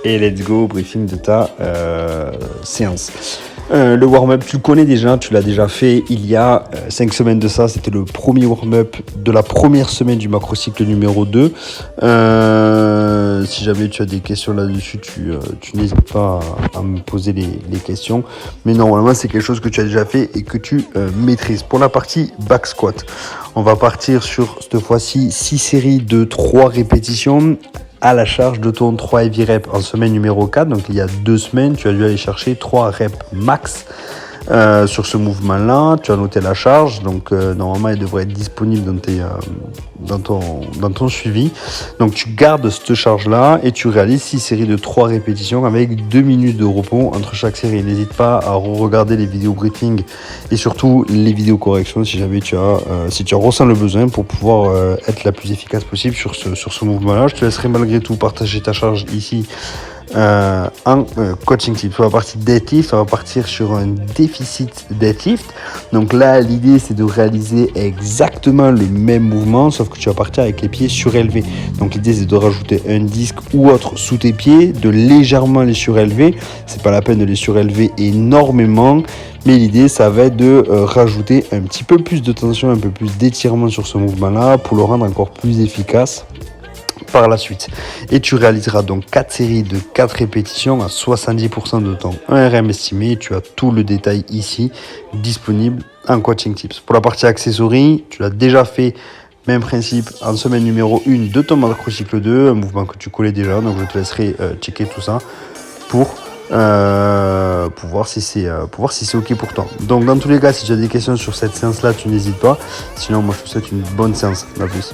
et let's go, briefing de ta séance. Le warm-up, tu le connais déjà, tu l'as déjà fait il y a 5 semaines de ça. C'était le premier warm-up de la première semaine du macrocycle numéro 2. Si jamais tu as des questions là-dessus, tu n'hésites pas à me poser les questions. Mais normalement, c'est quelque chose que tu as déjà fait et que tu maîtrises. Pour la partie back squat, on va partir sur cette fois-ci 6 séries de 3 répétitions à la charge de ton 3 heavy reps en semaine numéro 4. Donc il y a 2 semaines, tu as dû aller chercher 3 reps max sur ce mouvement-là. Tu as noté la charge, donc normalement elle devrait être disponible dans ton suivi. Donc tu gardes cette charge-là et tu réalises 6 séries de 3 répétitions avec 2 minutes de repos entre chaque série. N'hésite pas à regarder les vidéos briefing et surtout les vidéos corrections si jamais si tu ressens le besoin pour pouvoir être la plus efficace possible sur ce mouvement-là. Je te laisserai malgré tout partager ta charge ici en coaching tip. Sur la partie deadlift, on va partir sur un déficit deadlift. Donc là, l'idée c'est de réaliser exactement le même mouvement, sauf que tu vas partir avec les pieds surélevés. Donc l'idée c'est de rajouter un disque ou autre sous tes pieds, de légèrement les surélever. C'est pas la peine de les surélever énormément, mais l'idée ça va être de rajouter un petit peu plus de tension, un peu plus d'étirement sur ce mouvement-là pour le rendre encore plus efficace par la suite. Et tu réaliseras donc 4 séries de 4 répétitions à 70% de ton 1RM estimé. Tu as tout le détail ici disponible en coaching tips. Pour la partie accessories, tu l'as déjà fait, même principe en semaine numéro 1 de ton macrocycle 2, un mouvement que tu connais déjà, donc je te laisserai checker tout ça pour voir si c'est ok pour toi. Donc dans tous les cas, si tu as des questions sur cette séance là, tu n'hésites pas. Sinon moi je te souhaite une bonne séance. À plus.